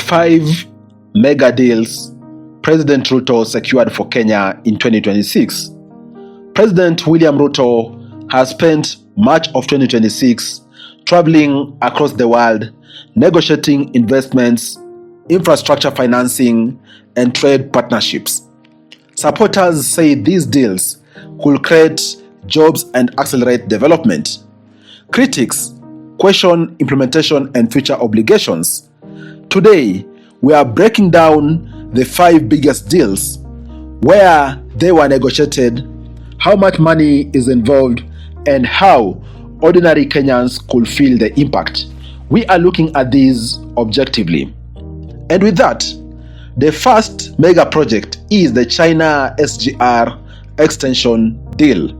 5 mega deals President Ruto secured for Kenya in 2026. President William Ruto has spent much of 2026 traveling across the world, negotiating investments, infrastructure financing, and trade partnerships. Supporters say these deals could create jobs and accelerate development. Critics question implementation and future obligations. Today, we are breaking down the 5 biggest deals, where they were negotiated, how much money is involved, and how ordinary Kenyans could feel the impact. We are looking at these objectively. And with that, the first mega project is the China SGR extension deal.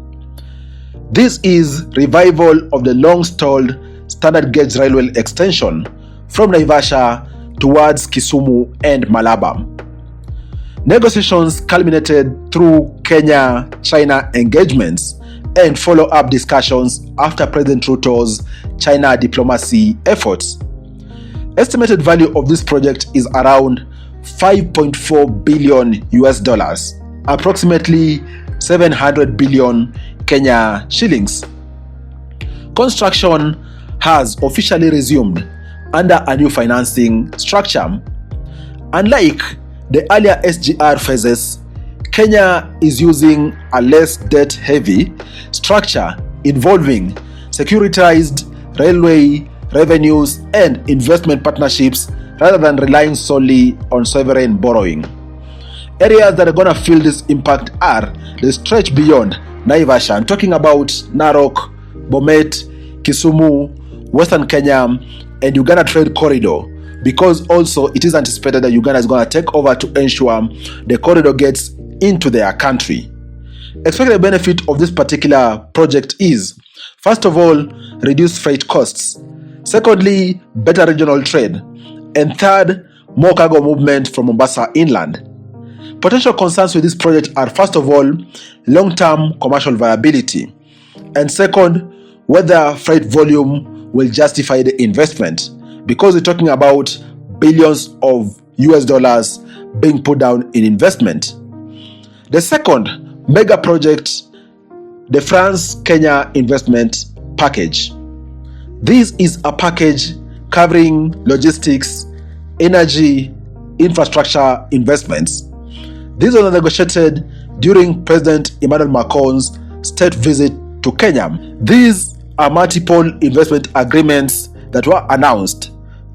This is revival of the long-stalled standard gauge railway extension from Naivasha towards Kisumu and Malaba. Negotiations culminated through Kenya-China engagements and follow-up discussions after President Ruto's China diplomacy efforts. Estimated value of this project is around $5.4 billion, approximately 700 billion Kenya shillings. Construction has officially resumed under a new financing structure. Unlike the earlier SGR phases, Kenya is using a less debt-heavy structure involving securitized railway revenues and investment partnerships rather than relying solely on sovereign borrowing. Areas that are going to feel this impact are the stretch beyond Naivasha. I'm talking about Narok, Bomet, Kisumu, Western Kenya, and Uganda Trade Corridor, because also it is anticipated that Uganda is going to take over to ensure the corridor gets into their country. Expected benefit of this particular project is, first of all, reduced freight costs. Secondly, better regional trade. And third, more cargo movement from Mombasa inland. Potential concerns with this project are, first of all, long-term commercial viability. And second, whether freight volume will justify the investment, because we're talking about billions of US dollars being put down in investment. The second mega project, the France-Kenya investment package. This is a package covering logistics, energy, infrastructure investments. These were negotiated during President Emmanuel Macron's state visit to Kenya. These are multiple investment agreements that were announced,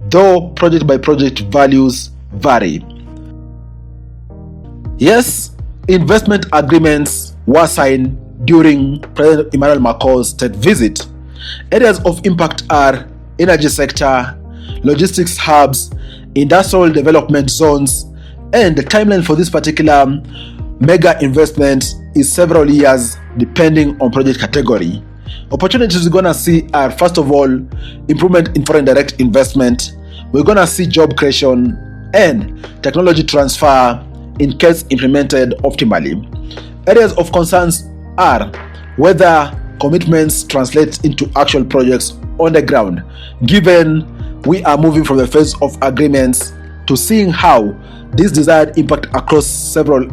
though project by project values vary. Yes, investment agreements were signed during President Emmanuel Macron's state visit. Areas of impact are energy sector, logistics hubs, industrial development zones, and the timeline for this particular mega investment is several years depending on project category. Opportunities we're going to see are, first of all, improvement in foreign direct investment. We're going to see job creation and technology transfer in case implemented optimally. Areas of concerns are whether commitments translate into actual projects on the ground, given we are moving from the phase of agreements to seeing how this desired impact across several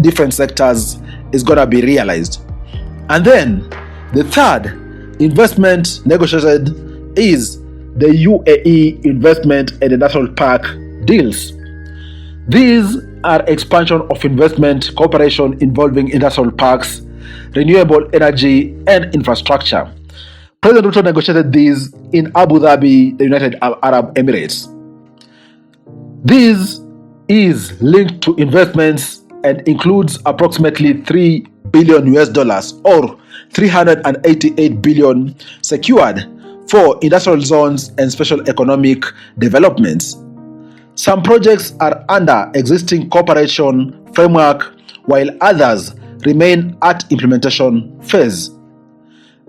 different sectors is going to be realized. And then the third investment negotiated is the UAE investment and industrial park deals. These are expansion of investment cooperation involving industrial parks, renewable energy, and infrastructure. President Ruto negotiated these in Abu Dhabi, the United Arab Emirates. This is linked to investments and includes approximately $3 billion or 388 billion secured for industrial zones and special economic developments. Some projects are under existing cooperation framework, while others remain at implementation phase.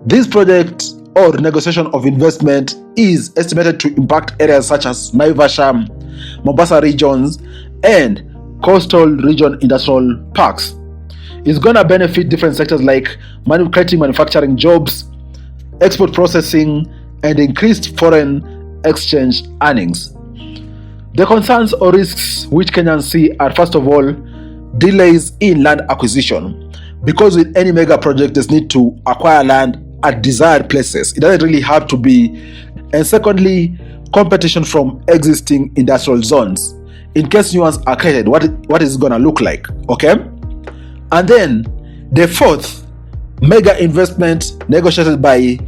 This project or negotiation of investment is estimated to impact areas such as Naivasha, Mombasa regions, and coastal region industrial parks. It's going to benefit different sectors like creating manufacturing jobs, export processing, and increased foreign exchange earnings. The concerns or risks which Kenyans see are, first of all, delays in land acquisition, because with any mega project there's need to acquire land at desired places. It doesn't really have to be. And secondly, competition from existing industrial zones. In case new ones are created, what is it gonna look like? Okay. And then the fourth mega investment negotiated by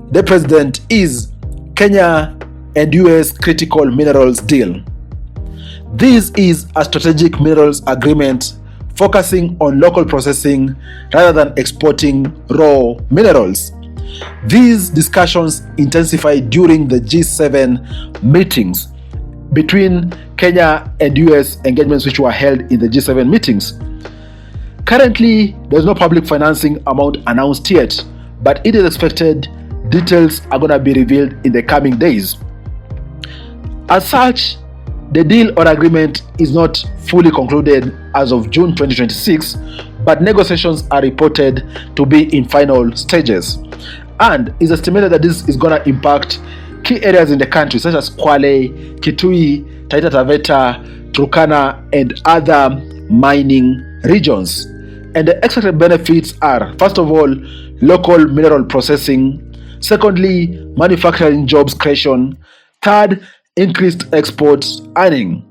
the president is Kenya and US critical minerals deal. This is a strategic minerals agreement focusing on local processing rather than exporting raw minerals. These discussions intensified during the G7 meetings between Kenya and US engagements which were held in the G7 meetings. Currently, there's no public financing amount announced yet, but it is expected details are going to be revealed in the coming days. As such, the deal or agreement is not fully concluded as of June 2026, but negotiations are reported to be in final stages. And it's estimated that this is going to impact key areas in the country such as Kwale, Kitui, Taita Taveta, Turkana, and other mining regions. And the expected benefits are, first of all, local mineral processing. Secondly, manufacturing jobs creation. Third, increased exports earning.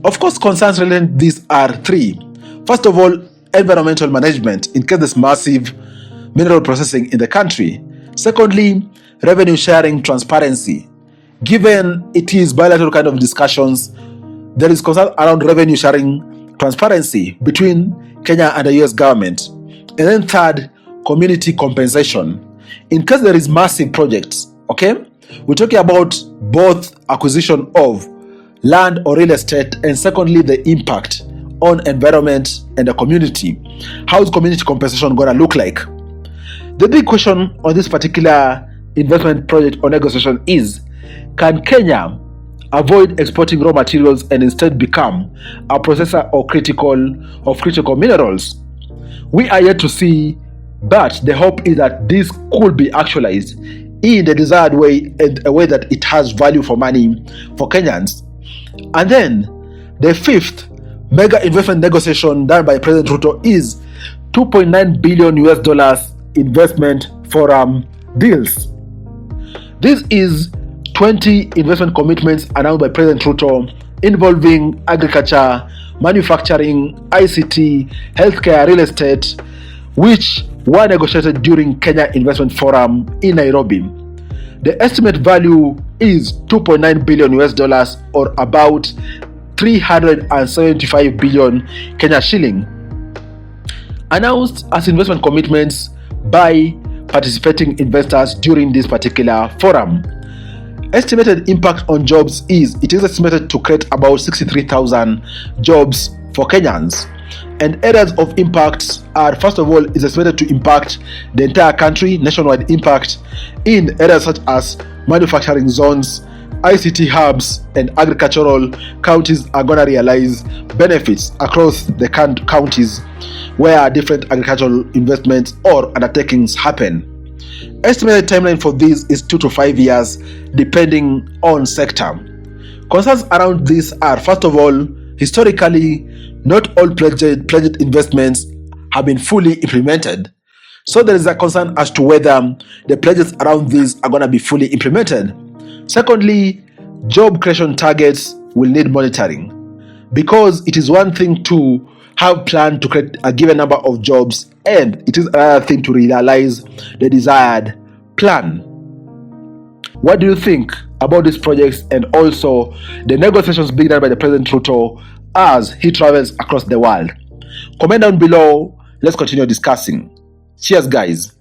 Of course, concerns related to these are three. First of all, environmental management in case there's massive mineral processing in the country. Secondly, revenue sharing transparency. Given it is bilateral kind of discussions, there is concern around revenue sharing transparency between Kenya and the US government. And then third, community compensation. In case there is massive projects, okay, we're talking about both acquisition of land or real estate, and secondly, the impact on environment and the community. How is community compensation going to look like? The big question on this particular investment project or negotiation is, can Kenya avoid exporting raw materials and instead become a processor of critical minerals? We are yet to see, but the hope is that this could be actualized in the desired way, and a way that it has value for money for Kenyans. And then the fifth mega investment negotiation done by President Ruto is $2.9 billion investment forum deals. This is 20 investment commitments announced by President Ruto involving agriculture, manufacturing, ICT, healthcare, real estate, which were negotiated during Kenya Investment Forum in Nairobi. The estimate value is $2.9 billion, or about 375 billion Kenya shilling, announced as investment commitments by participating investors during this particular forum. Estimated impact on jobs is estimated to create about 63,000 jobs for Kenyans. And areas of impact are, first of all, is estimated to impact the entire country, nationwide impact in areas such as manufacturing zones, ICT hubs, and agricultural counties are going to realize benefits across the counties where different agricultural investments or undertakings happen. Estimated timeline for this is 2 to 5 years, depending on sector. Concerns around this are, first of all, historically, not all pledged investments have been fully implemented. So there is a concern as to whether the pledges around these are going to be fully implemented. Secondly, job creation targets will need monitoring, because it is one thing to have planned to create a given number of jobs, and it is another thing to realize the desired plan. What do you think about these projects and also the negotiations being done by the President Ruto as he travels across the world? Comment down below. Let's continue discussing. Cheers, guys.